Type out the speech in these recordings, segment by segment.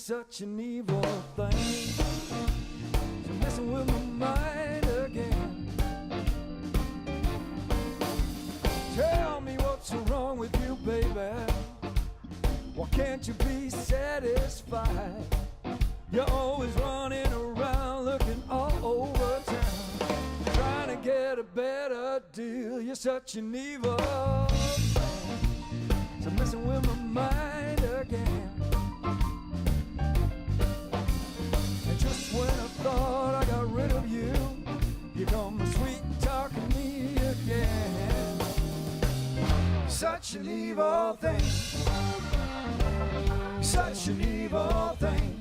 such an evil thing. You're messing with my mind again. Tell me what's wrong with you, baby. Why can't you be satisfied? You're always running around looking all over town, trying to get a better deal. You're such an evil thing. So messing with my mind again. And just when I thought I got rid of you, you come sweet talking me again. Such an evil thing. Such an evil thing.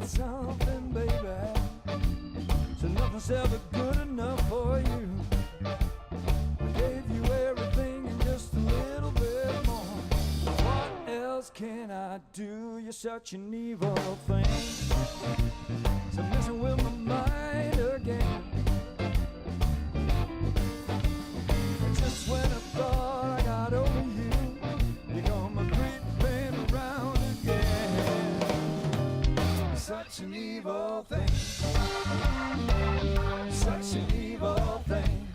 Something, baby, so nothing's ever good enough for you. I gave you everything and just a little bit more. What else can I do? You're such an evil thing. So messing with my mind again. And just when I thought I got over you, you come a creeping around again. Such an evil thing. Such an evil thing.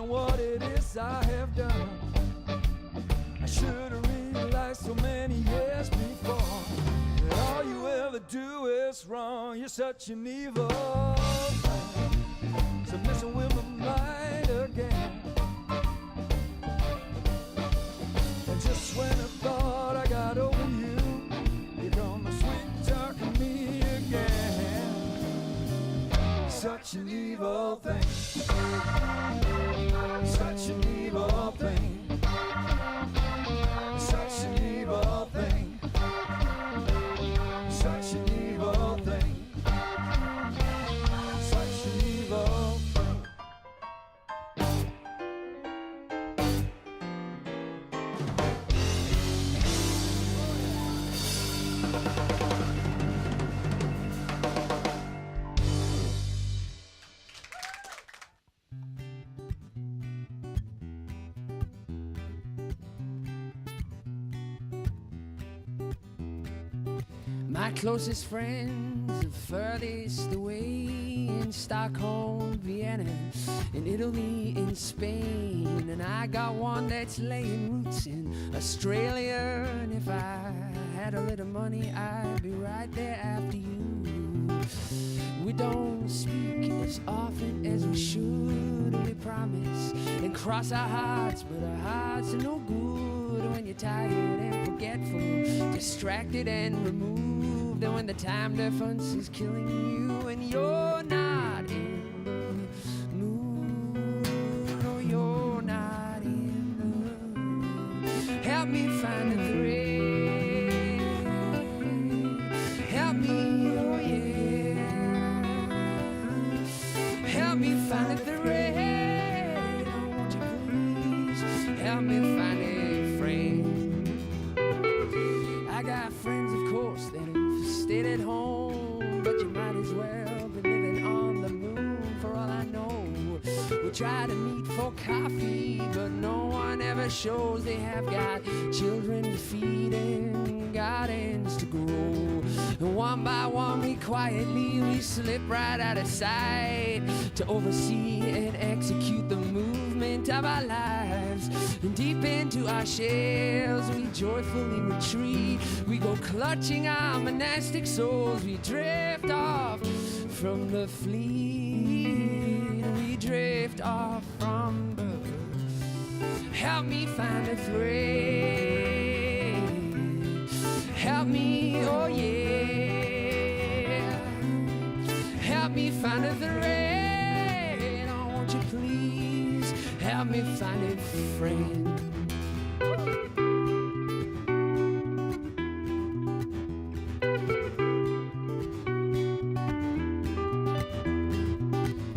What it is I have done, I should have realized so many years before that all you ever do is wrong. You're such an evil thing. So messing with my mind again. And just when I thought I got over you, you come sweet talking me again. Such an evil thing. Such an evil thing. Such an evil thing. Such an evil thing. Such an evil thing. My closest friends are furthest away in Stockholm, Vienna, in Italy, in Spain. And I got one that's laying roots in Australia. And if I had a little money, I'd be right there after you. We don't speak as often as we should, and we promise and cross our hearts, but our hearts are no good when you're tired and forgetful, distracted and removed, and when the time difference is killing you and you're not in the mood, or you're not in the mood. Help me find a thread, help me, oh yeah, help me find a help me find a friend. I got friends, of course, that have stayed at home, but you might as well be living on the moon for all I know. We try to meet for coffee, but no one ever shows they have got children to feed and gardens to grow. And one by one we slip right out of sight to oversee and execute the movement of our lives. And deep into our shells we joyfully retreat. We go clutching our monastic souls. We drift off from the fleet. We drift off from the... Help me find a thread. Help me, oh yeah. Help me find a thread. Oh, won't you please help me find a friend.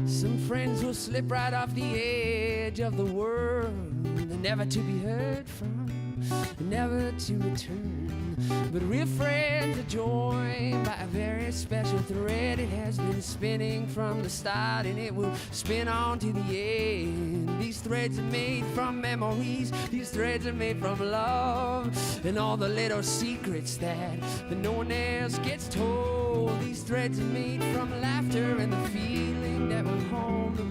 Some friends will slip right off the edge of the world, never to be heard from, never to return. But real friends are joined by a very special thread. It has been spinning from the start and it will spin on to the end. These threads are made from memories, these threads are made from love, and all the little secrets that no one else gets told. These threads are made from laughter and the feeling that we're home, that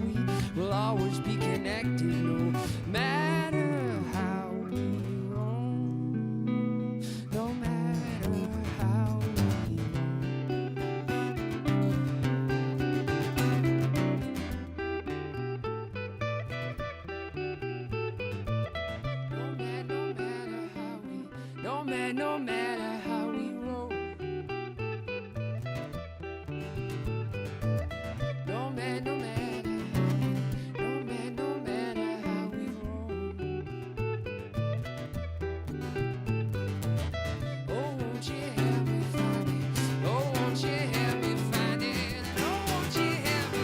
we will always be connected no matter how we roam, no matter how we no matter how we roam. No matter how we roam. Oh, won't you help me find it? Oh, won't you help me find it? Oh, won't you help me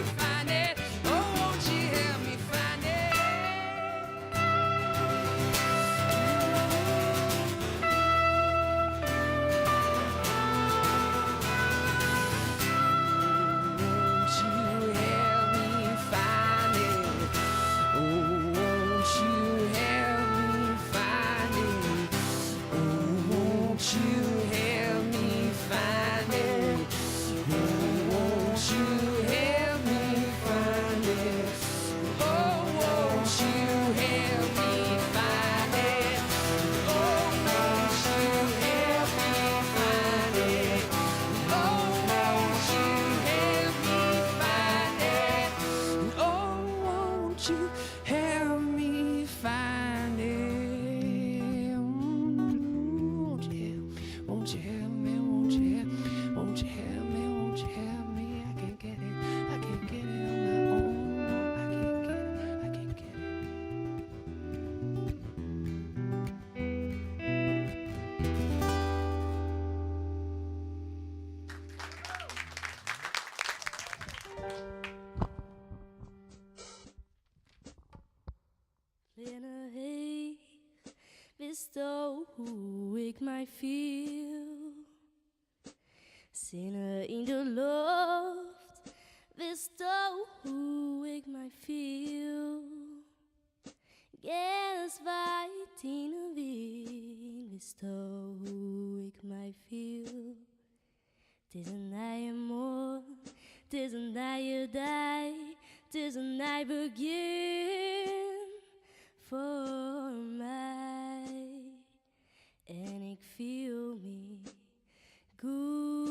find it? Oh, won't you help me find it? Hoe ik mij viel, zinnen in de lucht, wist hoe ik mij viel. Kennis wijd in de wind, wist hoe ik mij viel. Het is een nieuwe morgen, het is een nieuwe dag, het is een nieuw begin voor mij. En ik feel me good.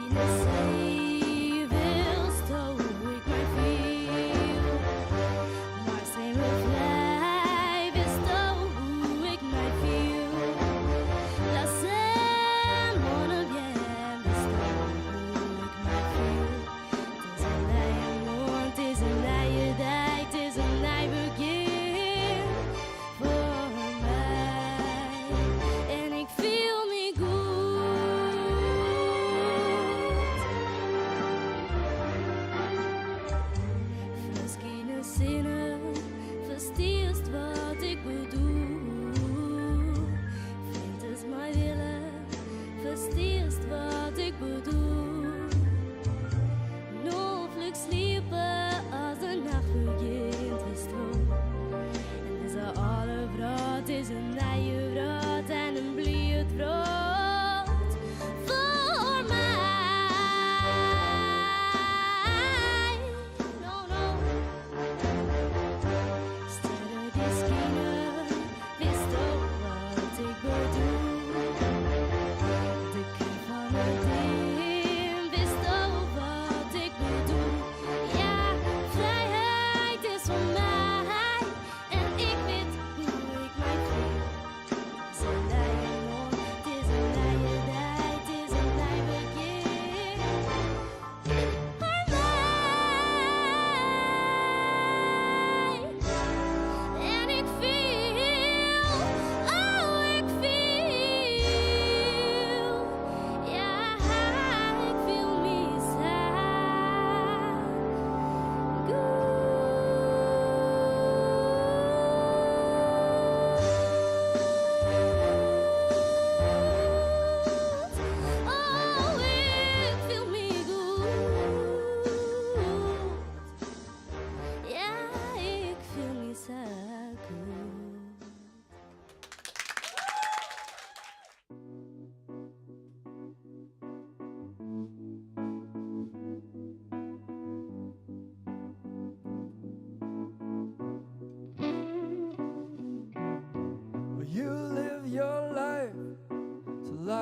Misschien is even hoe ik mij feel, maar zijn we blij, wist hoe ik mij feel. La semana bien, wist hoe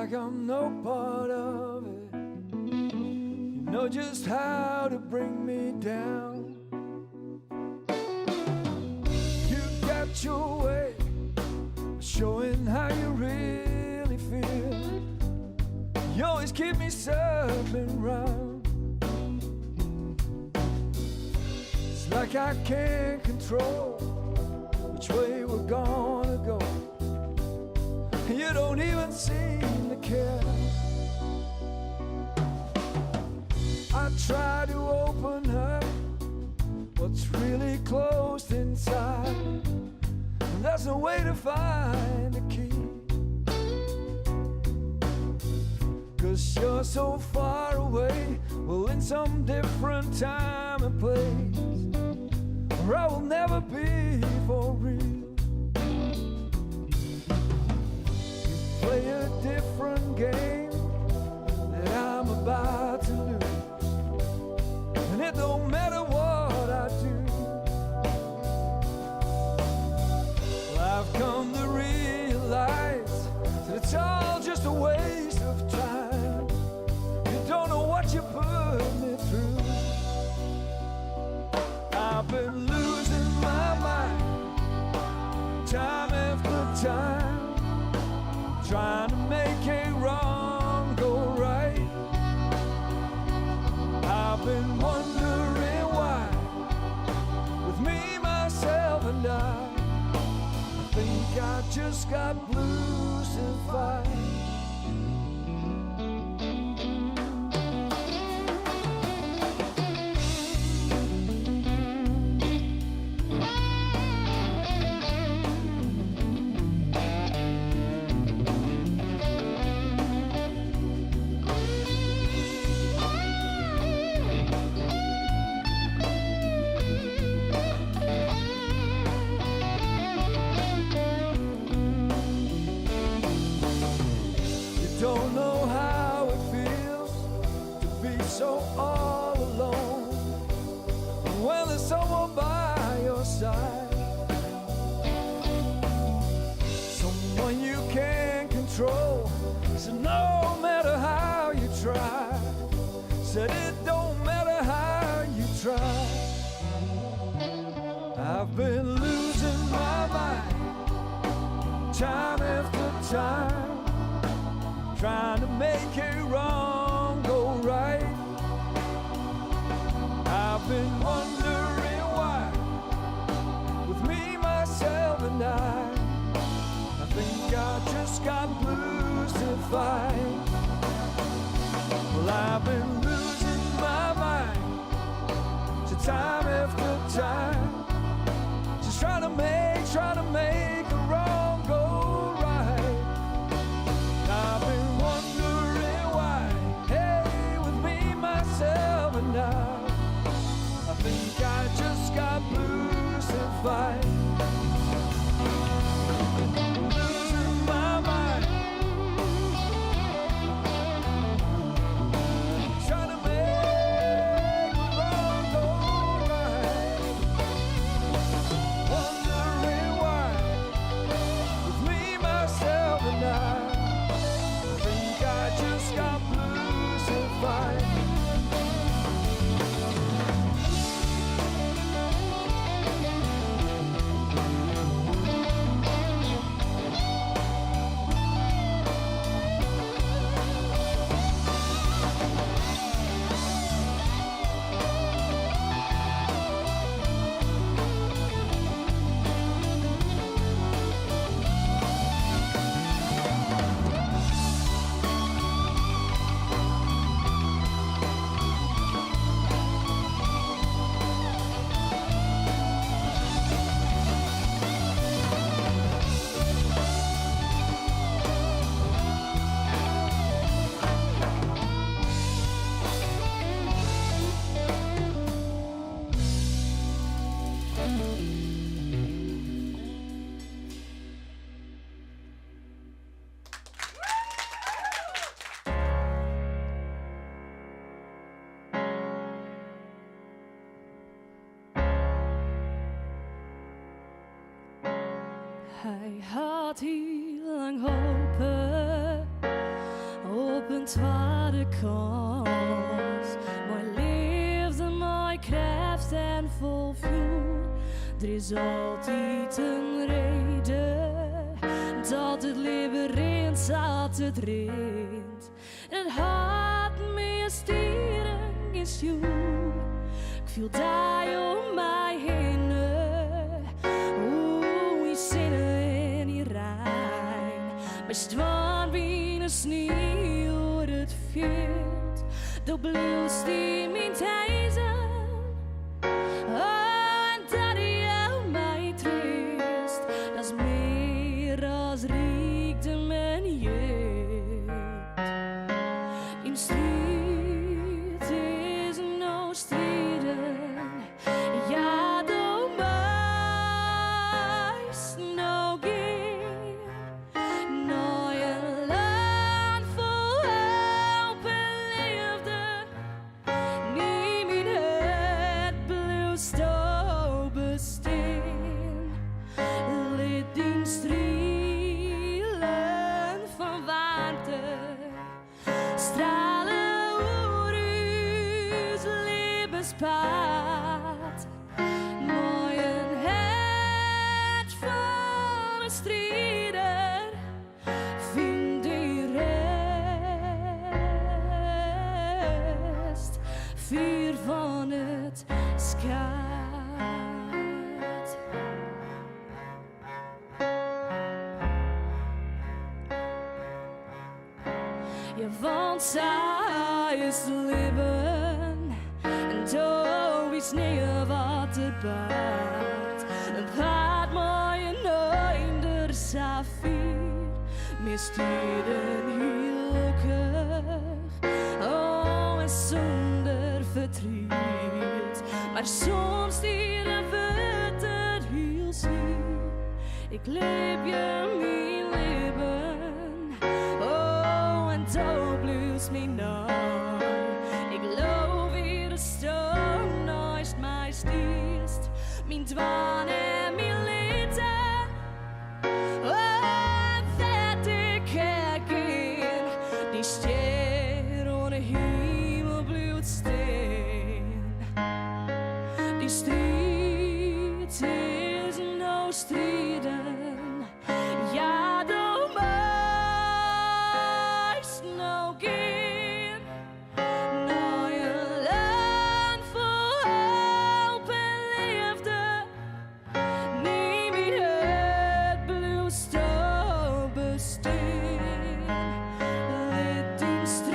like I'm no part of it. You know just how to bring me down. You got your way of showing how you really feel. You always keep me circling round. It's like I can't control which way we're gonna go. You don't even seem to care. I try to open up what's really closed inside, and there's no way to find the key. 'Cause you're so far away, well, in some different time and place, where I will never be for real. Play a different game that I'm about to lose, and it don't matter what I do. Well, I've come to realize that it's all just a waste of time. You don't know what you put me through. I've been losing my mind time after time, trying to make a wrong go right. I've been wondering why, with me, myself, and I think I just got blues to fight. Don't know how it feels to be so all alone when there's someone by your side, someone you can't control. So no matter how you try, said it don't matter how you try. I've been losing my mind time after time, trying to make it wrong go right. I've been wondering why, with me, myself, and I think I just got blues to fight. Well, I've been losing my mind to time after time, just trying to make a wrong go right. I've been wondering why, hey, with me, myself, and I think I just got blues to fight. Losing my mind, trying to make the wrong go right. Wondering why, with me, myself, and I just got blues to fight. Hij had heel lang hopen op een tweede kans. Mijn liefde, mijn kracht en vol vuur. Er is altijd een reden dat het leven rent, dat het rent. Het hart meer stieren is jou. Ik voel dat om mij heen. Oeh, ik zin in die rein. Maar stwan wie een sneeuw het veld. De blues die mijn thijzen. Oh, en dat jou mij trist. Dat is meer als rijkdom en jeugd. In strijd is no strijden. Ja, doe mij no geer. Nooit een land vol hoop en liefde. Niet mijn het bloedstoot bestaan. Laat die stralen van warmte stralen oer uw levenspad. Mooi een hart van een strijder, vind die rest, vier van het schaat. Ja, want zij is leven en zo is niet wat het baat. Een paard mooi en eender saffier, missturen gelukkig, oh en zonder verdriet. Maar soms stieren we het heel zuur. Ik leef je mijn leven, oh en zo blues me nooit. Ik loop weer de stoom naast mij stiest, mijn dwaan en mijn litte. Oh, vet ik kijk in, die ster onder hemelbloed steen. Die strijd is no strijden, ja, doe mij no geer. Nooit een land vol hoop en liefde. Niet meer het bloedstoot bestaan. Laat die stralen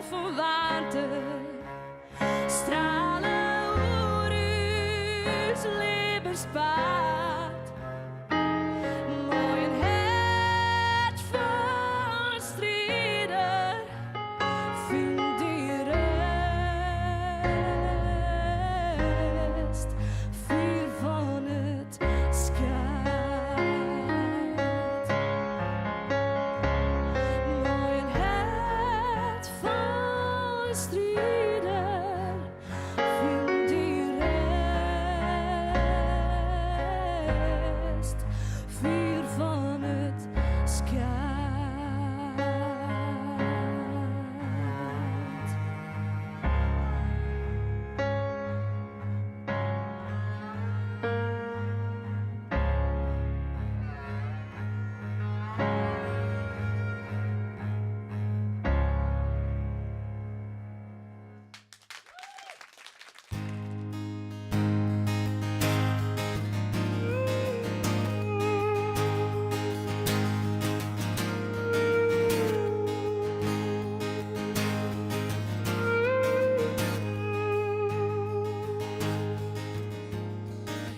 van warmte stralen oer uw levenspad. Mooi een hart van een strijder, vind die rest, vier van het schaat. Mooi een hart van een strijder, vind die rest, vier van het schaat.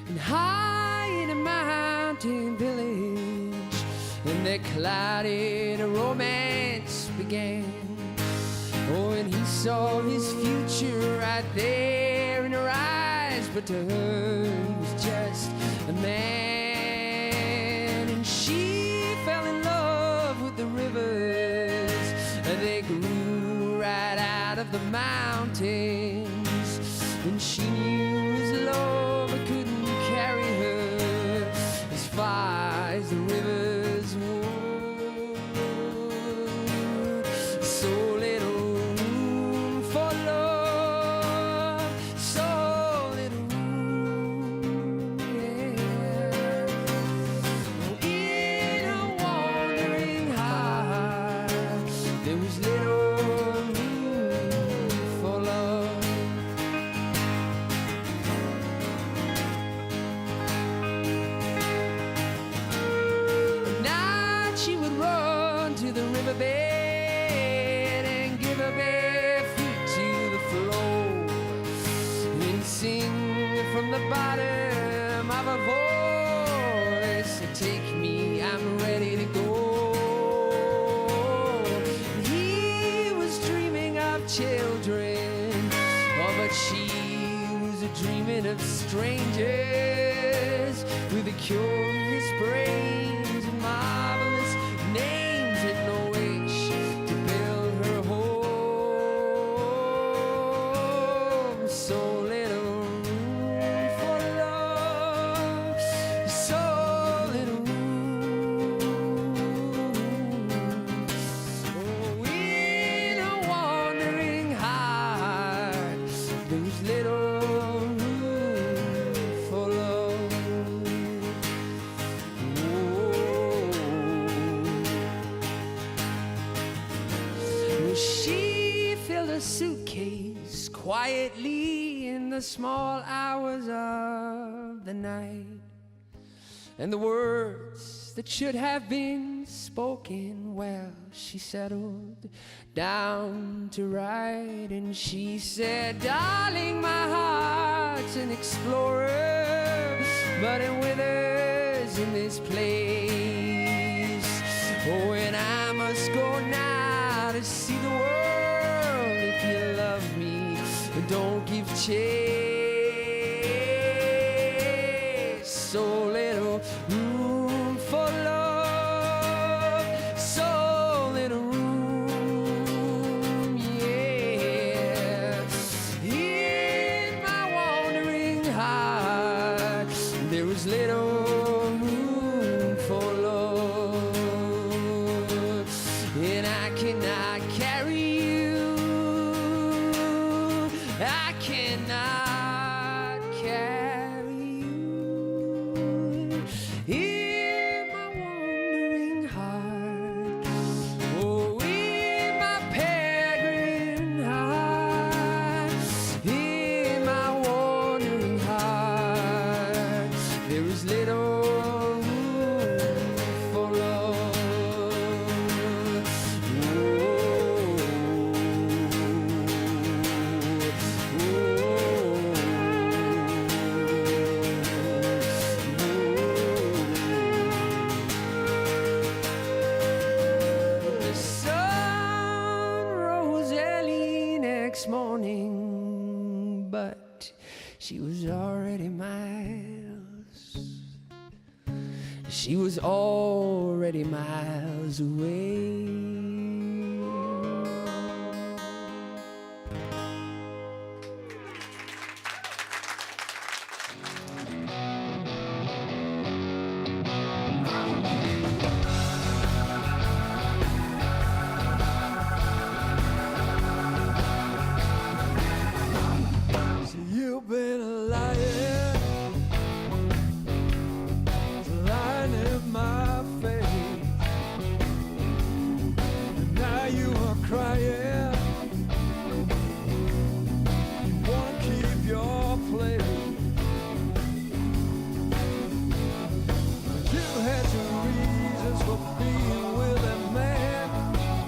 And high in a mountain village, in the clouded romance began. Oh, and he saw his future right there in her eyes, but to her he was just a man. And she fell in love with the rivers, and they grew right out of the mountains. And she knew his love couldn't carry her as far as the rivers would. children. Oh, but she was dreaming of strangers with a curious brains and marvelous names and no wish to build her home. So little room for love, so little room. Oh, in a wandering heart, there's little room for love. Oh, she filled a suitcase quietly in the small hours of the night, and the words that should have been spoken, well, she settled down to write. And she said, darling, my heart's an explorer, but it withers in this place. Oh, and I must go now to see the world. If you love me, don't give chase. So little room for love, so little room, yeah. In my wandering heart, there was little room for love, and I cannot carry you. I cannot carry you in my wandering heart. Oh, in my peregrine heart, in my wandering heart, there is little room for love. The sun rose early next morning, but she was already miles. She was already miles away. So you've been lying, lying in my face, and now you are crying. You won't keep your place. You had your reasons for being with that man,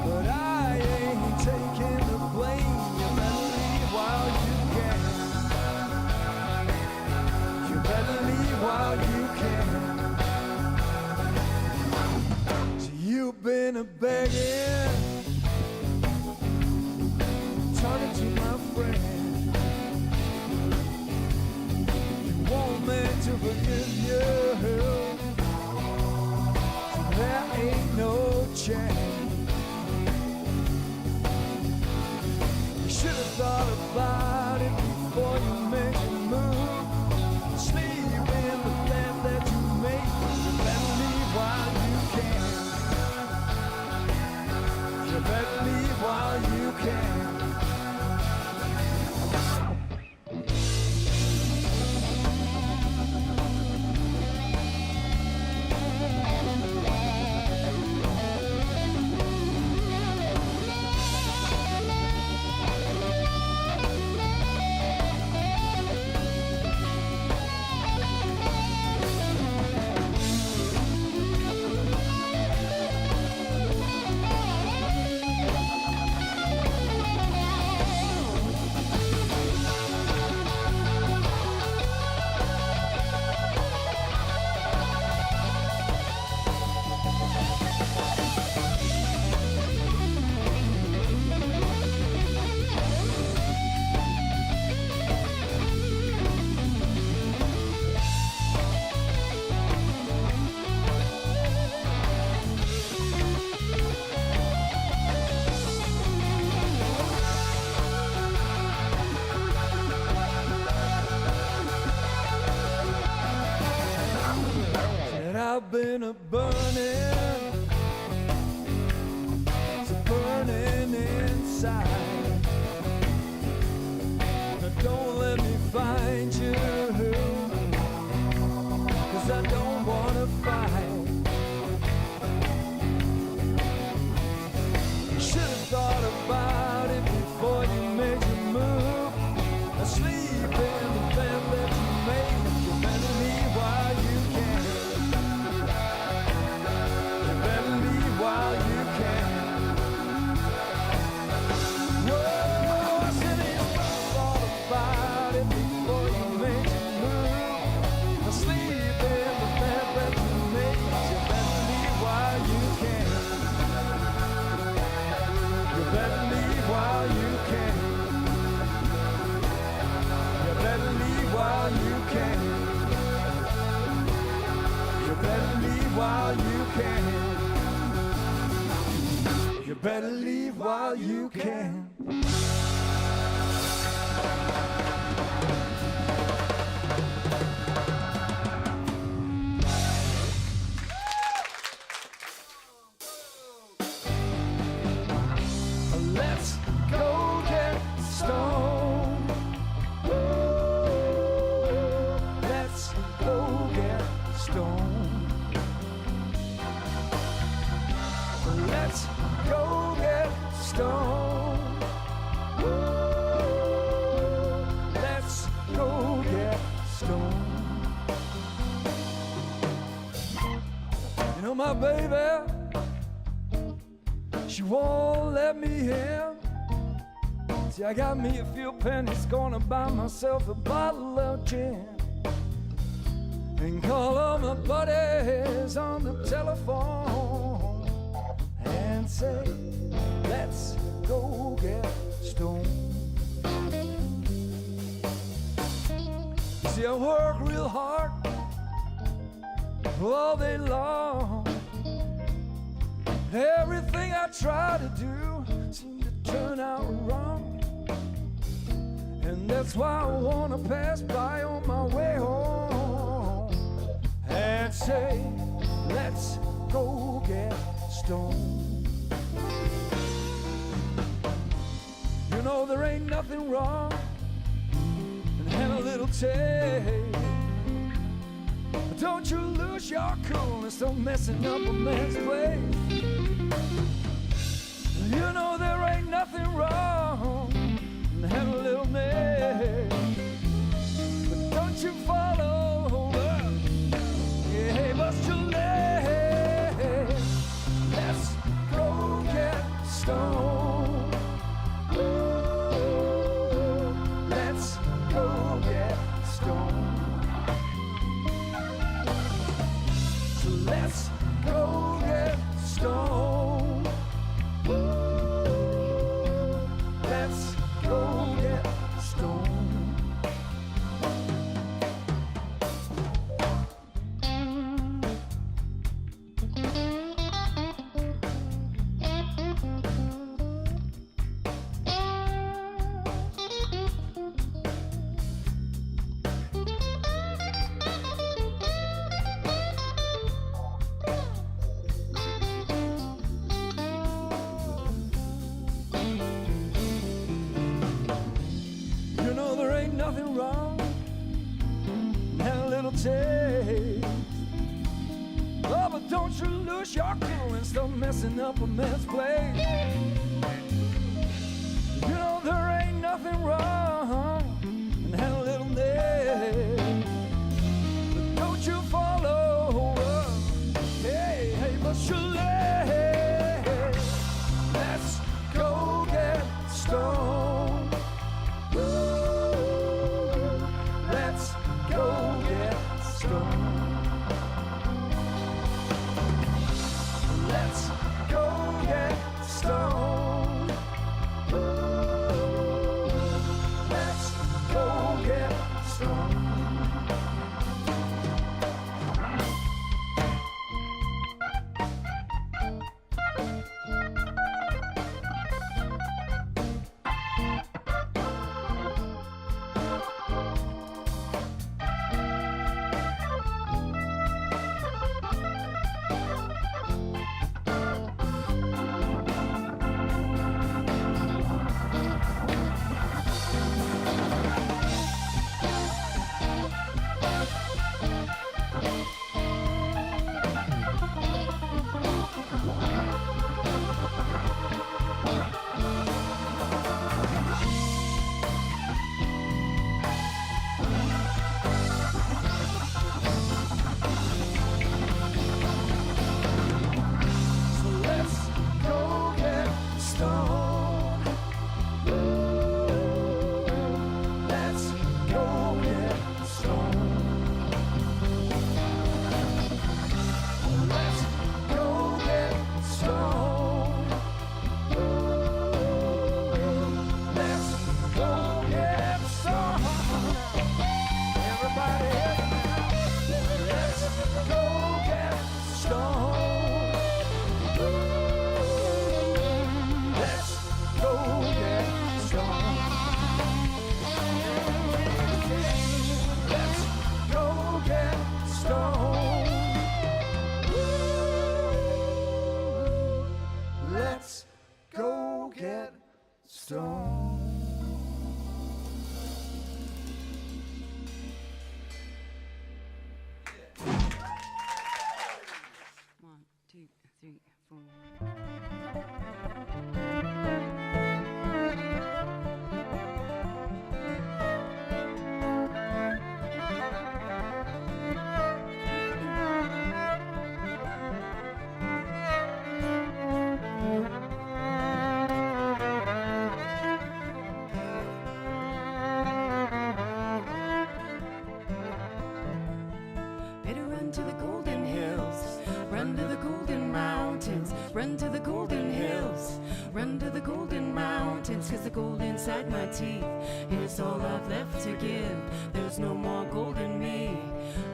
but I ain't taking the blame. You better leave while you can. You better leave while you can. So you've been a begging, talking to my friend. You want me to forgive you, so there ain't no chance. You should have thought about it before you made your move. Sleep in the bed that you made. You better leave while you can. You better leave while you can. been a burning, it's a burning inside. Now don't let me find you, 'cause I don't wanna fight. You should have thought about it before you made your move. Asleep in the bed that you made, you better leave while you can. You better leave while you can. Whoa, I said you thought about it before you made your move. Asleep in the bed that you made, you better leave while you can. You better leave while you can. You better leave while you can. You better leave while you can. You better leave while you can. Let's go get stoned. Let's go get stoned. Let's go get stoned. Let's go get stoned. You know my baby, she won't let me in. See, I got me a few pennies, gonna buy myself a bottle of gin and call all my buddies on the telephone and say, let's go get stoned. See, I work real hard all day long. Everything I try to do seems to turn out wrong. And that's why I wanna pass by on my way home and say, let's go get stoned. You know there ain't nothing wrong in having a little taste. But don't you lose your coolness, don't messing up a man's place. You know there ain't nothing wrong in having a little mess. But don't you fall over, yeah, bust your leg. Let's go get stoned. Let's go get stoned. So let's go get stoned. Let's go get stoned. You know there ain't nothing wrong in having a little taste. Oh, but don't you lose your cool and start messing up a man's place. You know there ain't nothing wrong in having a little nest. But don't you fall over, hey, hey, but you leg. Let's go get stoned. Let's go get stoned. Let's go get stoned. Let's go get stoned. Run to the golden hills, run to the golden mountains, 'cause the gold inside my teeth is all I've left to give. There's no more gold in me,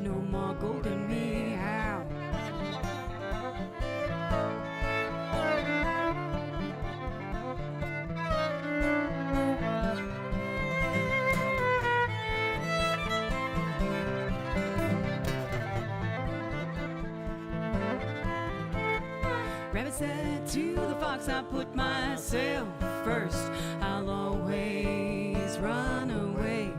no more gold in me. Ow. Rabbit said to the fox, I put myself first, I'll always run away.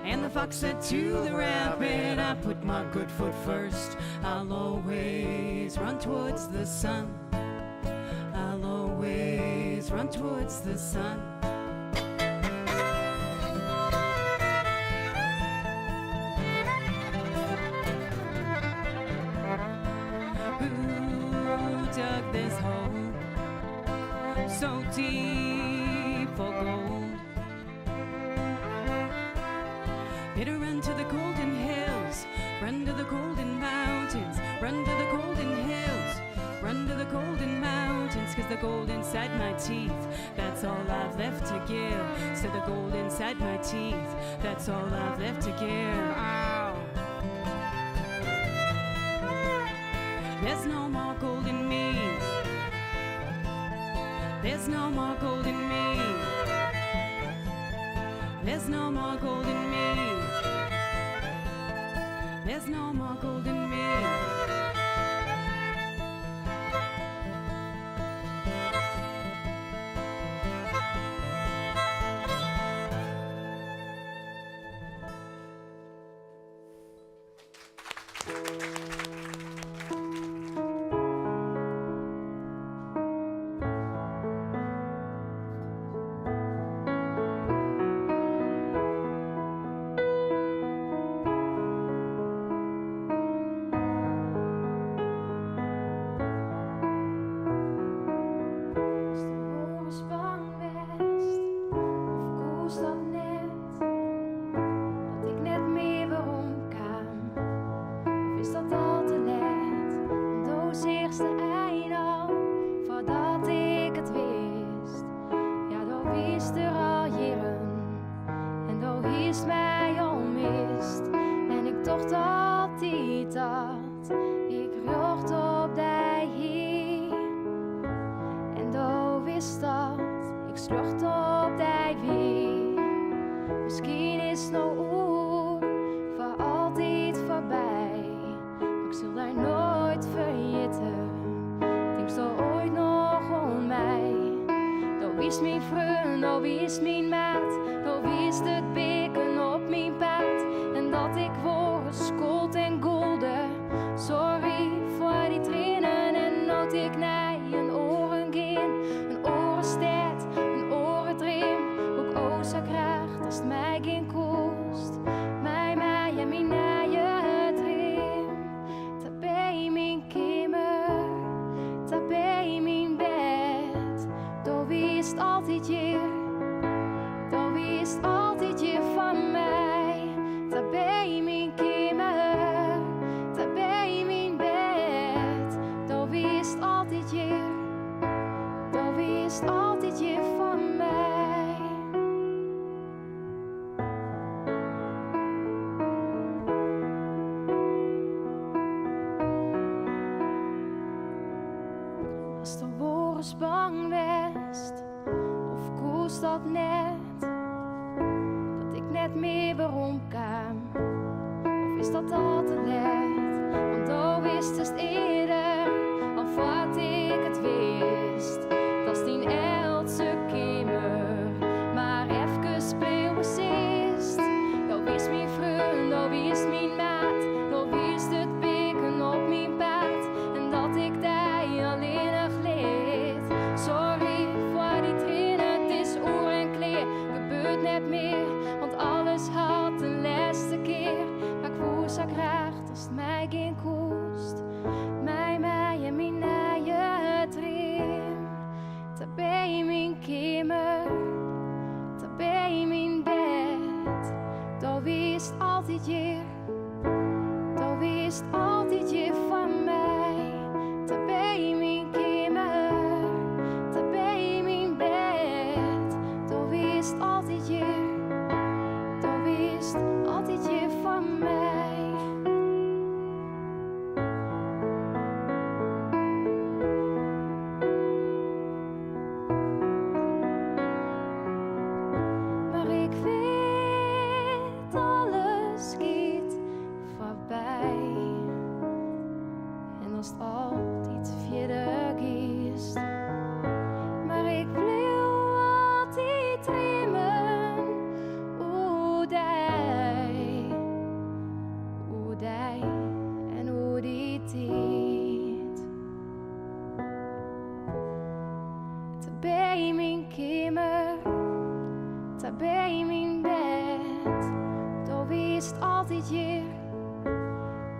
And the fox said to the rabbit, I put my good foot first, I'll always run towards the sun. I'll always run towards the sun. Dug this hole so deep for gold. Better run to the golden hills, run to the golden mountains, run to the golden hills, run to the golden mountains, 'cause the gold inside my teeth, that's all I've left to give. So the gold inside my teeth, that's all I've left to give. Ow. There's no more gold in me. There's no more gold in me. There's no more gold in me. There's no more gold in me. Als de woorden bang west, of koest dat net, dat ik net meer waarom kwam, of is dat al te laat? Want al wist het eerder, al wat ik het wist, dat is die eldse kimmer, maar even speelbesist. Al wist mijn vriend, al wist mijn maat, al wist het beken op mijn paard, en dat ik daar alleen nog leed. Sorry voor die trainen, het is oer en kleer, gebeurt net meer, want alles had de laatste keer. Maar ik voel zo graag, dat het mij geen kost, mij en mijn eigen dream. Daar bij mijn kamer, daar bij mijn bed, daar wist altijd je, daar wist altijd je van mij. Daar bij mijn kamer. wist altijd je, dat wist altijd je van mij. Maar ik weet, alles gaat voorbij. En als het altijd verder is. Maar ik bleef altijd dromen hoe die en hoe die tijd. Daar bij mijn kamer, daar bij mijn bed, daar wist altijd je,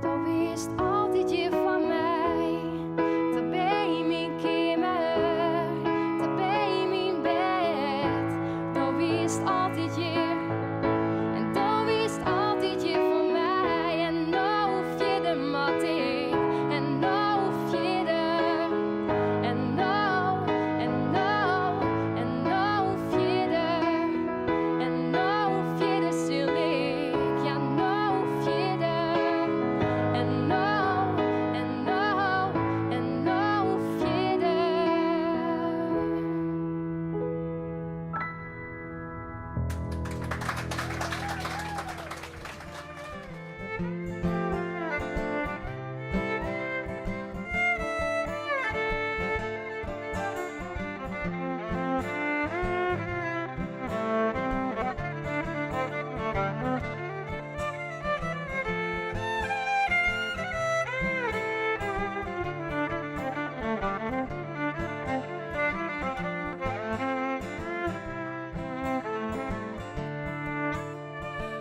daar wist altijd je van mij. Daar bij mijn kamer, daar bij mijn bed, daar wist altijd je, en daar wist altijd je van mij. En nou hoef je de mat ik, en nou hoef je de, en nou hoef je de, en nou hoef je de stil ik, ja nou hoef je de, en nou hoef je de.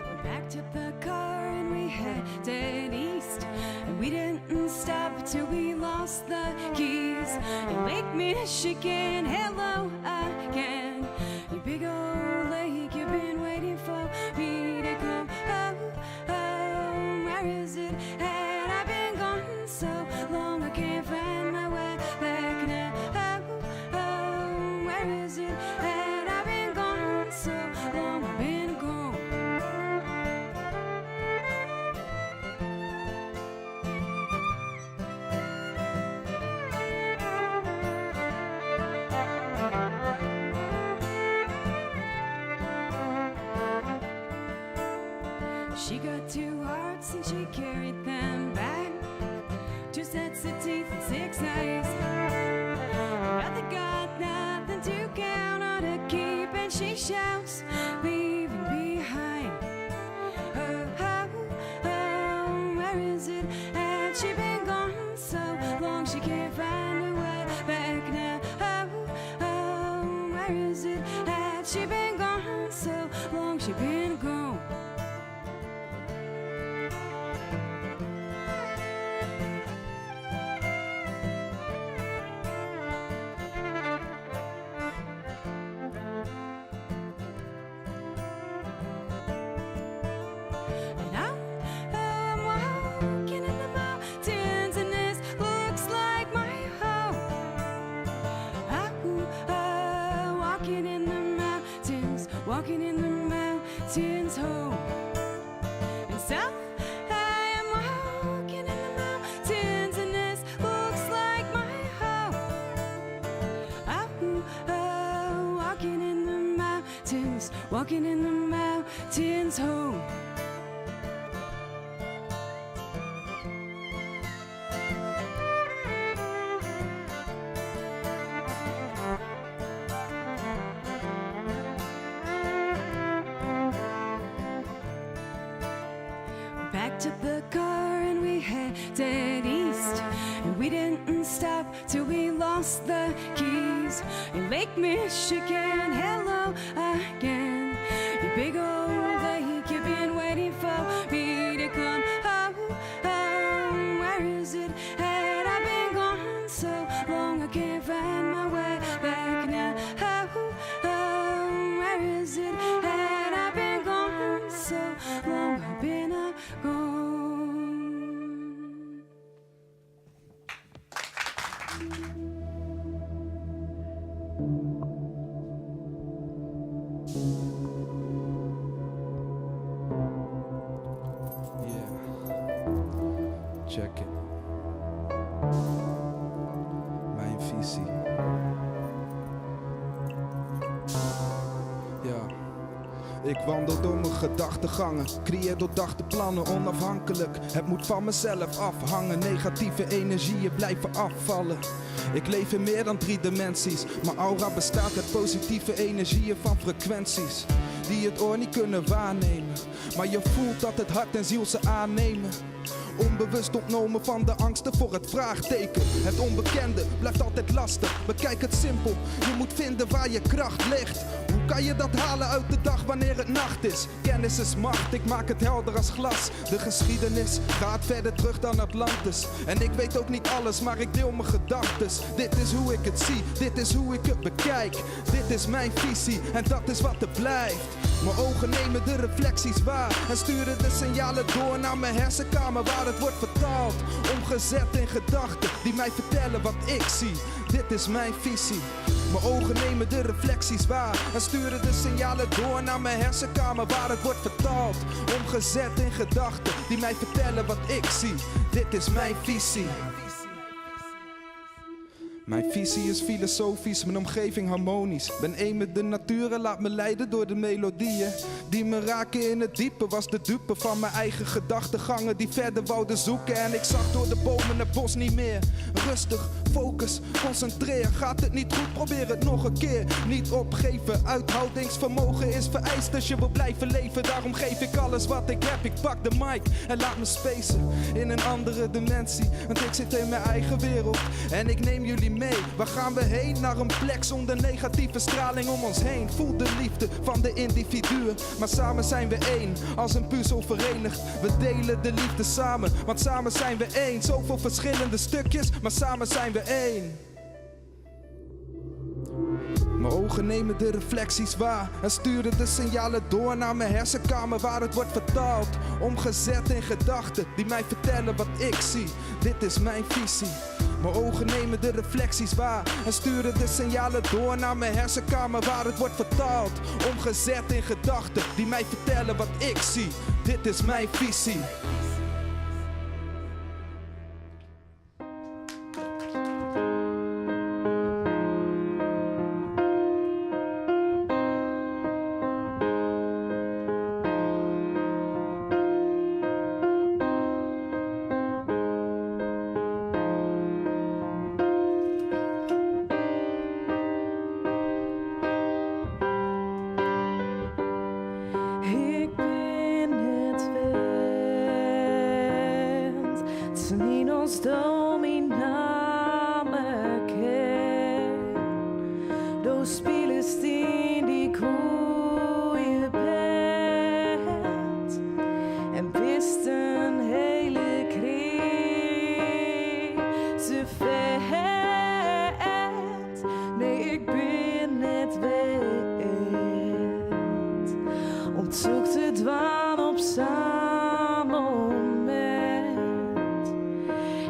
We backed up the car and we headed east. And we didn't stop till we lost the keys. In Lake Michigan, hello again. You big old lake, you've been waiting for me to come. Oh, where is it? Had I been gone so long, I can't find my way back now. Oh, where is it? Had I been gone so long, I've been gone. She got 2 hearts and she carried them back. 2 sets of teeth and 6 eyes. Brother got nothing to count on to keep, and she shouts, leaving behind. Oh, where is it? Had she been gone so long she can't find her way back now? Oh, where is it? Had she been gone so long she been gone? And I'm walking in the mountains, and this looks like my home. I'm walking in the mountains, walking in the mountains home. And so I am walking in the mountains, and this looks like my home. I'm walking in the mountains, walking in the mountains home. Backed up the car and we headed east. And we didn't stop till we lost the keys. In Lake Michigan, hello again. You big old lake, you've been waiting for me to come. Oh, where is it? Had I been gone so long, I can't find my way back now. Oh, where is it? Had I been gone so long, I've been gone. Check it. Mijn visie. Ja. Ik wandel door mijn gedachtegangen, creëer doordachte plannen onafhankelijk. Het moet van mezelf afhangen, negatieve energieën blijven afvallen. Ik leef in meer dan 3 dimensies, mijn aura bestaat uit positieve energieën van frequenties die het oor niet kunnen waarnemen, maar je voelt dat het hart en ziel ze aannemen. Onbewust ontnomen van de angsten voor het vraagteken. Het onbekende blijft altijd lastig, bekijk het simpel. Je moet vinden waar je kracht ligt. Hoe kan je dat halen uit de dag wanneer het nacht is? Kennis is macht, ik maak het helder als glas. De geschiedenis gaat verder terug dan Atlantis. En ik weet ook niet alles, maar ik deel mijn gedachtes. Dit is hoe ik het zie, dit is hoe ik het bekijk. Dit is mijn visie en dat is wat er blijft. Mijn ogen nemen de reflecties waar en sturen de signalen door naar mijn hersenkamer waar het wordt vertaald. Omgezet in gedachten die mij vertellen wat ik zie. Dit is mijn visie. Mijn ogen nemen de reflecties waar en sturen de signalen door naar mijn hersenkamer waar het wordt vertaald. Omgezet in gedachten die mij vertellen wat ik zie. Dit is mijn visie. Mijn visie is filosofisch, mijn omgeving harmonisch. Ben één met de natuur en laat me leiden door de melodieën die me raken in het diepe. Was de dupe van mijn eigen gedachtegangen die verder wouden zoeken. En ik zag door de bomen het bos niet meer. Rustig, focus, concentreer. Gaat het niet goed, probeer het nog een keer. Niet opgeven, uithoudingsvermogen is vereist als je wil blijven leven. Daarom geef ik alles wat ik heb. Ik pak de mic en laat me spacen in een andere dimensie. Want ik zit in mijn eigen wereld en ik neem jullie mee. Waar gaan we heen? Naar een plek zonder negatieve straling om ons heen. Voel de liefde van de individuen, maar samen zijn we één. Als een puzzel verenigd, we delen de liefde samen. Want samen zijn we één. Zoveel verschillende stukjes, maar samen zijn we één. Mijn ogen nemen de reflecties waar en sturen de signalen door naar mijn hersenkamer waar het wordt vertaald. Omgezet in gedachten die mij vertellen wat ik zie. Dit is mijn visie. Mijn ogen nemen de reflecties waar en sturen de signalen door naar mijn hersenkamer waar het wordt vertaald. Omgezet in gedachten die mij vertellen wat ik zie. Dit is mijn visie. Ik ben het wend, het is niet ons dominame ken. Door spelers die koeien bent en best een hele kreeg ze vet. Nee, ik ben het wend om zoek te dwaan op zijn moment.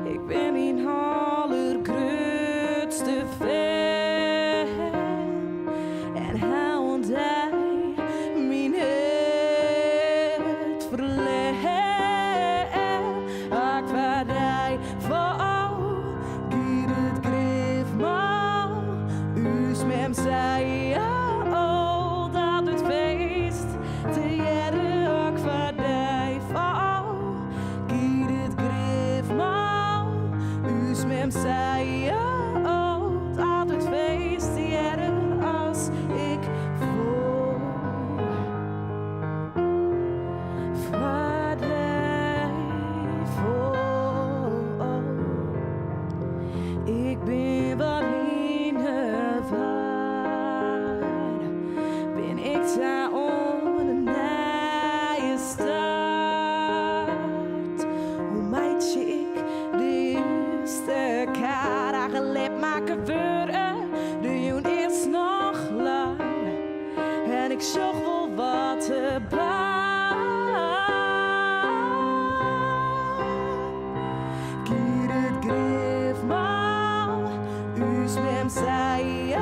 Ik ben in allergrootste fan en hou hij mijn het verleden. Ik waardij voor gier het grif maar us mem zei oh dat het feest te jaren ook waardij voor gier het grif maar us mem zei oh dat het feest te jaren als ik voor waardij voor ik ben wat hinevaar ben ik daar onder nije start hoe meid ik de eerste kaart gelep maken worden de joen is nog lang en ik zocht wel wat erbij. Gier het grif maar us mem zei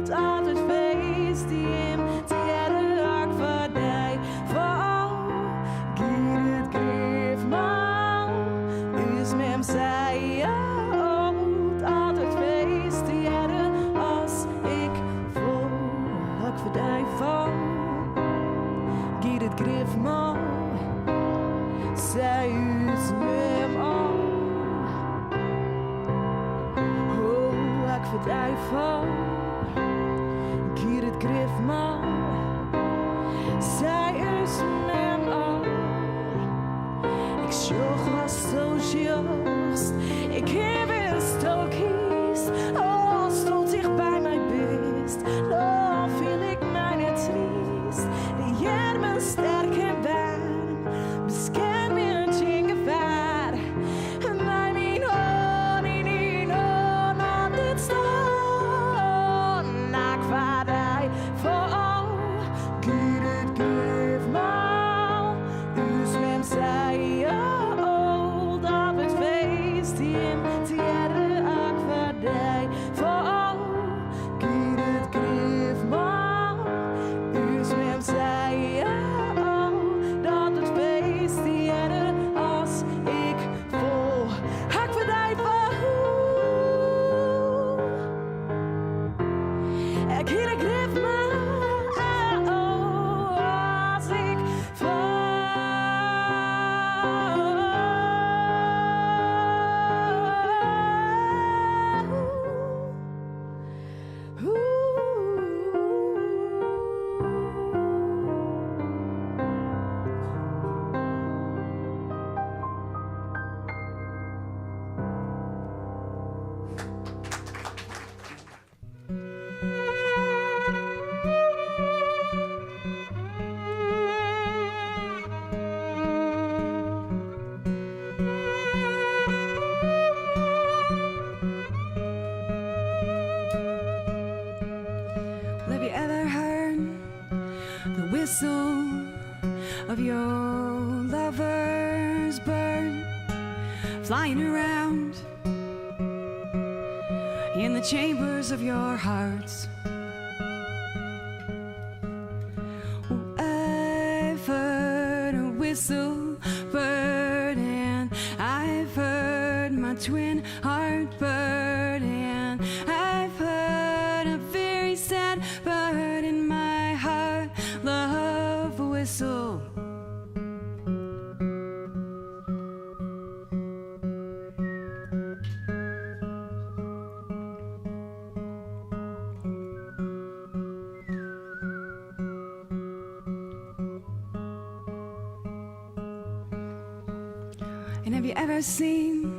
dat het feest die hem te jaren ook waardij voor gier het grif maar het griffmal, zij is met al. Oh, ik verdrijf van, kier het griffmal, zij is met al. Ik zocht was zo juist, ik heb een stokjes, oh, stond zich bij mijn best, dan viel ik mij net triest. De jermen sterk en warm, beschermend in gevaar. En bij mijn oren in aan dit staan, ik vaarij voor, kier het geef maar, u zwemt zij, oh, dat het feest in tiere akvaardij voor, kier het geef maar, u zwemt zij, oh, dat het feest tiere als ik vol akvaardij voor, ik hier ik geef maar, oh, als ik Have you ever heard the whistle of your lover's bird flying around in the chambers of your hearts? Oh, I've heard a whistle bird, and I've heard my twin heart bird, and I've heard a very sad bird in my heart love whistle. And have you ever seen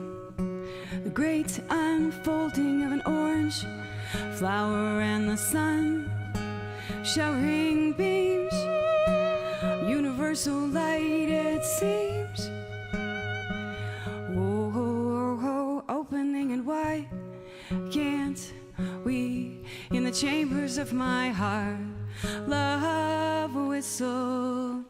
the great unfolding of an orange flower and the sun showering beams, universal light it seems, oh, oh, oh, opening and wide, can't we in the chambers of my heart love whistle?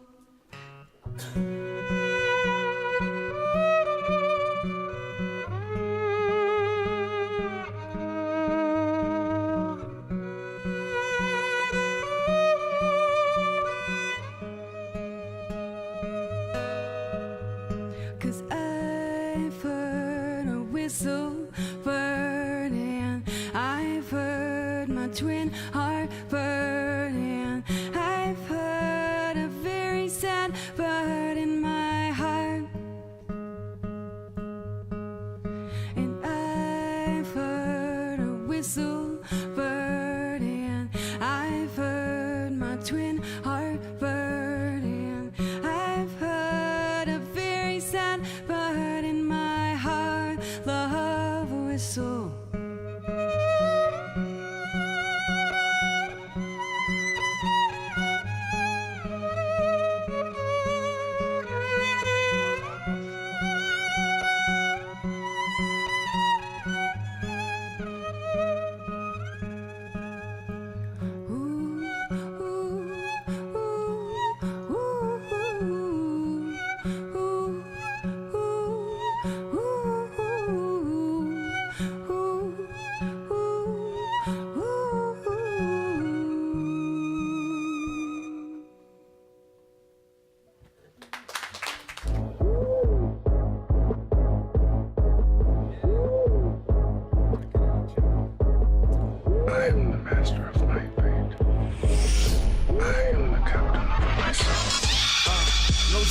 Cause I've heard a whistle bird, and I've heard my twin heart bird, and I've heard a very sad bird in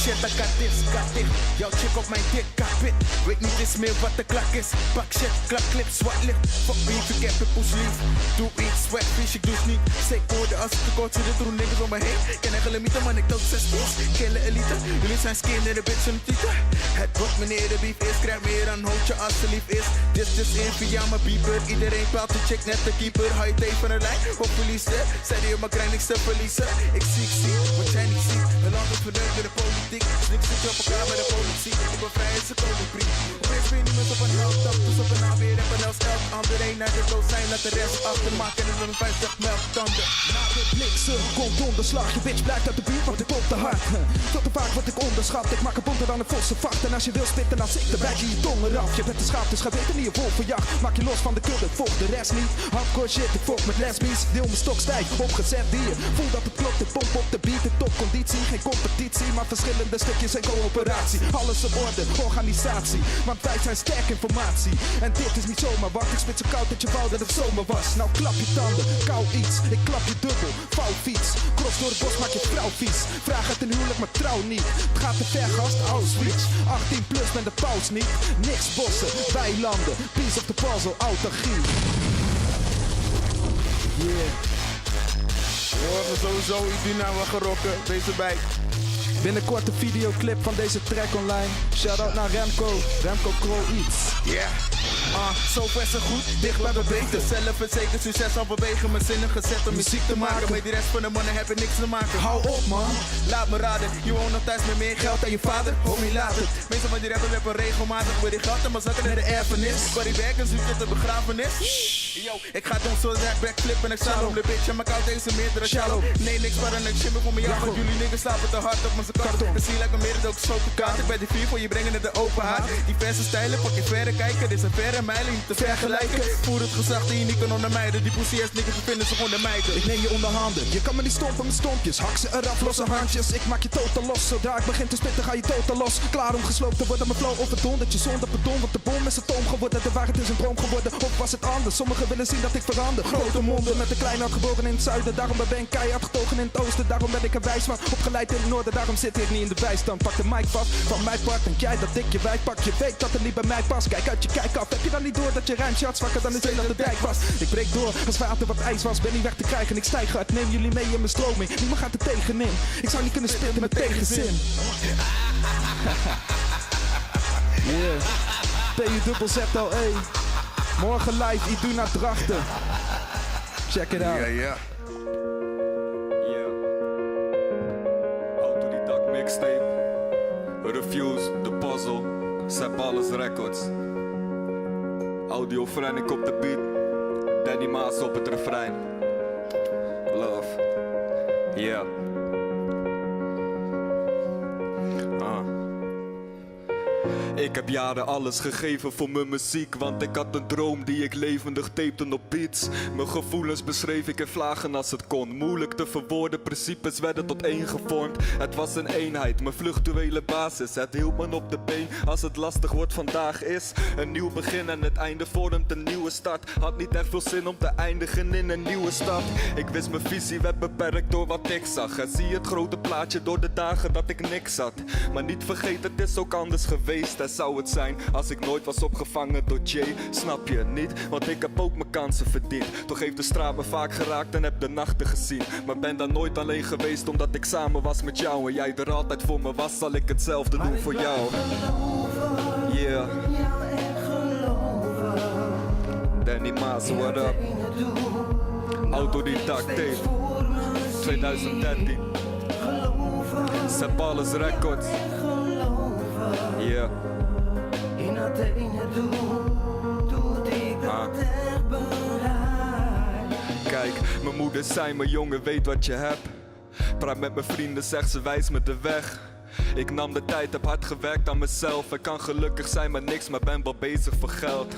shit, ik got dit. Jouw chick op mijn dik, kapit. Weet niet eens meer wat de klak is. Pak shit, klak, clip, zwart lip. Fuck beef, ik heb een poes lief. Doe iets, sweatfish, ik doe het niet. Steek woorden als ik tekort zit, er doen niggas om me heen. Ken een gelimieten, man, ik dood 6 poes. Killen elite, jullie zijn skin in de bitch en de titel. Het wordt meneer de beef is, krijg meer dan hootje als ze lief is. Dit is in via mijn bieber. Iedereen praat de chick, net de keeper. Hou je tegen een lijn, op verliezen. Zei die op mijn krijg niks te verliezen. Ik zie, wat jij niet ziet. Een land is verneukt door de politiek. Niks zit je op elkaar bij de politie. Ik ben vrij als een kolibrie. Opeens ben je niet meer op een helft. Dus op een naam weer en een elf. Ander een naar de dood zijn, laat de rest achtermaken. En dan een 50 melktanden. Na de bliksem komt donderslag. Je bitch blijft uit de buurt, want ik pomp te hard. Veel te vaak word ik onderschat. Ik maak een bonter dan een vosse vacht. En als je wil spitten, dan zit, dan bijt je je tong eraf. Je bent een schaap, dus ga weten niet je vol voor jacht. Maak je los van de kudde, volg de rest niet. Hardcore shit, ik volg met lesbies. Deel mijn stok stijf, opgezet dier. Voel dat het klopt, ik pomp op de beat. In topconditie, geen competitie. Maar verschillende stukjes en coöperatie. Alles op orde, organisatie. Want wij zijn sterk informatie. En dit is niet zomaar wat. Ik spit zo koud dat je wou dat het zomer was. Nou klap je tanden, kou iets. Ik klap je dubbel, vouw fiets. Cross door het bos, maak je vrouw vies. Vraag uit een huwelijk, maar trouw niet. Het gaat te ver, gast, Auschwitz. 18 plus met de paus niet. Niks bossen, weilanden. Piece of the puzzle, autarkie. Yeah. We hebben sowieso iets nou wel gerokken. Wees erbij. Binnenkort een videoclip van deze track online. Shout-out naar Remco Crow iets. Yeah. Zo ver zo goed, dicht bij me beter. Zelfverzekerd succes al bewegen. Mijn zinnen gezet om muziek te maken. Met die rest van de mannen hebben niks te maken. Hou op man. Laat me raden, je woont nog thuis met meer geld dan je vader. Homie, laat het. Meestal van die rappers rappen regelmatig met die geld en maar zakken naar de erfenis. Waar die werken zoekt tot de begrafenis. Yo, ik ga doen zoals ik backflip en ik sta om de bitch en mijn koud deze meerdere shallow. Nee, niks maar dan ik shimmer voor mijn want jullie niggas slapen te hard op mijn karton. Dan zie je lekker meer dan ook chocokaart. Ik ben die 4 voor je brengen naar de open haard. Diverse stijlen, pak je verder kijken. Dit is een verre mijlen niet te vergelijken. Voer het gezag die je niet kan ondermijden. Die pussy ass niggas bevinden zich onder mijden. Ik neem je onder handen, je kan me niet stompen met stompjes. Hak ze eraf, losse handjes, ik maak je totaal los. Zodra ik begin te spitten ga je totaal los. Klaar om gesloopt te worden, mijn flow of het dondert je zonder pardon. Want de bom is het toom geworden, de waarheid is een droom geworden. Of was het anders, sommigen willen zien dat ik verander. Grote monden met een klein hart geboren in het zuiden. Daarom ben ik keihard getogen in het oosten. Daarom ben ik een wijsman, opgeleid in het noorden. Daarom zit ik niet in de bijstand. Pak de mic vast, van mijn part denk jij dat ik je wijk pak. Je weet dat het niet bij mij past, kijk uit je kijk af. Heb je dan niet door dat je rijmtje had zwakker dan de zee dat de dijk was? Ik breek door als water wat ijs was, ben niet weg te krijgen. Ik stijg hard, neem jullie mee in mijn stroming. Niemand gaat er tegenin, ik zou niet kunnen spitten met tegenzin. Yeah, P-U-Z-Z-L-E. Morgen live, Iduna Drachten. Check it out. Yeah. Autodidact mixtape. Refuse, The Puzzle. Sepp Alles Records. Audio Frank op de beat. Danny Maas op het refrein. Love. Yeah. Ik heb jaren alles gegeven voor mijn muziek, want ik had een droom die ik levendig tapte op beats. Mijn gevoelens beschreef ik in vlagen als het kon. Moeilijk te verwoorden, principes werden tot één gevormd. Het was een eenheid, mijn vluctuele basis. Het hield me op de been als het lastig wordt. Vandaag is een nieuw begin en het einde vormt een nieuwe start. Had niet echt veel zin om te eindigen in een nieuwe stad. Ik wist mijn visie werd beperkt door wat ik zag. En zie het grote plaatje door de dagen dat ik niks had. Maar niet vergeten, het is ook anders geweest. En zou het zijn als ik nooit was opgevangen door Jay? Snap je niet, want ik heb ook mijn kansen verdiend. Toch heeft de straat me vaak geraakt en heb de nachten gezien. Maar ben dan nooit alleen geweest omdat ik samen was met jou. En jij er altijd voor me was, zal ik hetzelfde doen voor jou. Yeah. Danny Maas, what up? Autodidact tape 2013. Sepp Alles Records. Yeah. Kijk, mijn moeder zei me jongen, weet wat je hebt. Praat met mijn vrienden, zegt ze wijs me de weg. Ik nam de tijd, heb hard gewerkt aan mezelf. Ik kan gelukkig zijn met niks, maar ben wel bezig voor geld.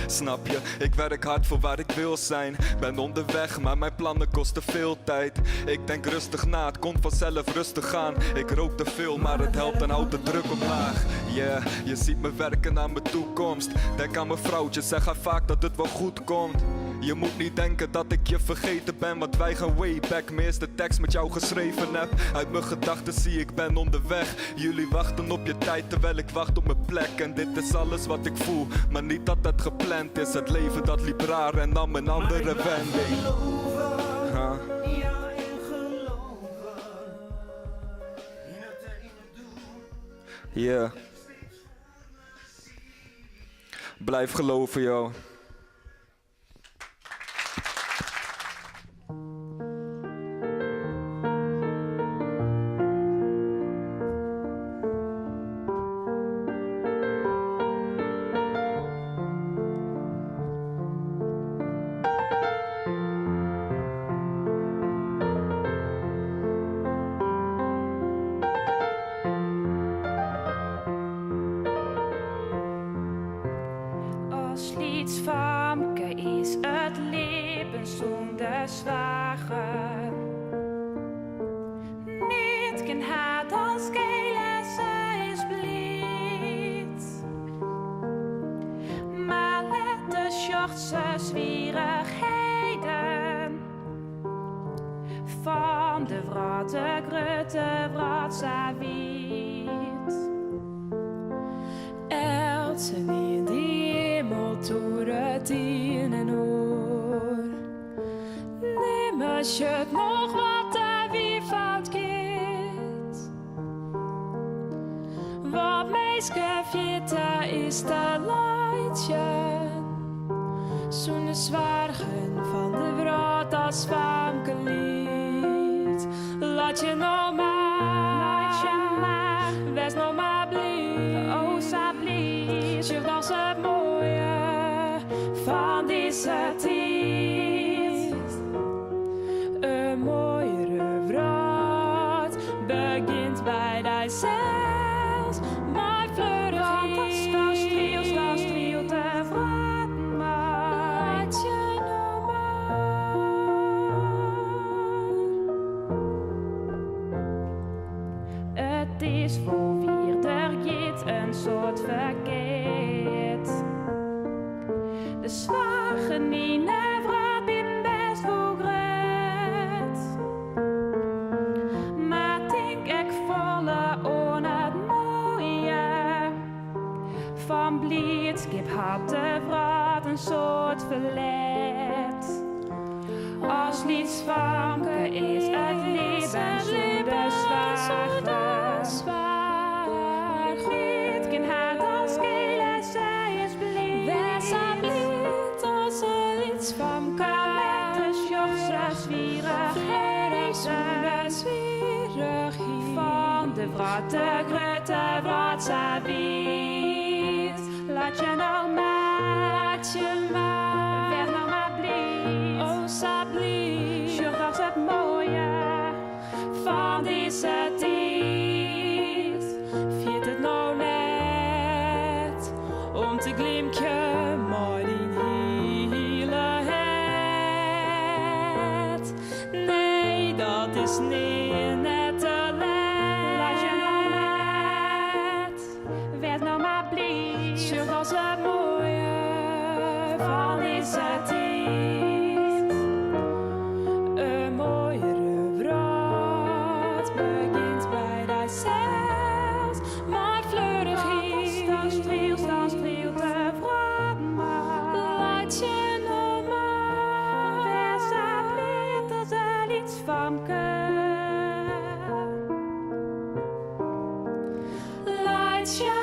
Snap je, ik werk hard voor waar ik wil zijn. Ben onderweg, maar mijn plannen kosten veel tijd. Ik denk rustig na, het komt vanzelf rustig aan. Ik rook te veel, maar het helpt en houdt de druk omlaag. Yeah, je ziet me werken aan mijn toekomst. Denk aan mijn vrouwtje, zeg haar vaak dat het wel goed komt. Je moet niet denken dat ik je vergeten ben, want wij gaan way back. Mijn eerste tekst met jou geschreven heb. Uit mijn gedachten zie ik ben onderweg. Jullie wachten op je tijd terwijl ik wacht op mijn plek. En dit is alles wat ik voel, maar niet dat het gepland is. Het leven dat liep raar en nam een andere wending. Yeah. Blijf geloven, joh. Als liedfamke is het leven zonder zwager. Niet kan haat als kele, zij is blied. Maar let de shortse zwierigheden van de wratte grote wratsa wiet. Elsen in die hemel toeren tien en oor. Neem als je het nog wat daar wie fout gaat. Wat meeske vieta is de leidje. Zo'n zwaargen van de wraad als vankelied. Laat je nou maar, wees nou maar blij. Oh, sa blij, je dans het mooie van deze tijd. Een mooiere wraad begint bij dijzelf. Maar vleurig is dat striel te wraad. Maar laat je nou maar. Het is voor wie er giet een soort verkeerd. De zwagen in de wraad bin best wel groot. Maar denk ik volle on het mooie. Van blijdschap had de wraad een soort verlet. Als liefsvanke is het leven zonder zwager. Niet kan haat als kele, zij is blind. Wees aan blind als een liefsvanke. Met de sjortse zwierigheden van de wratte grote wratsa wiet. Laat je nou maar, wees nou maar blind. Oh, sa blind, je dacht het mooie van deze tijd. Viert het nou net om te glimtje maar in hele het. Nee, dat is niet net te let. Laat je nou net, werd nou maar blind. Je was het mooie van deze tijd. Een mooiere wraad begint bij dijzelf. Maar vleurig is dan striel te wraad. Maar laat je nou maar. Wees aan blind als een liefsvanke. Laat je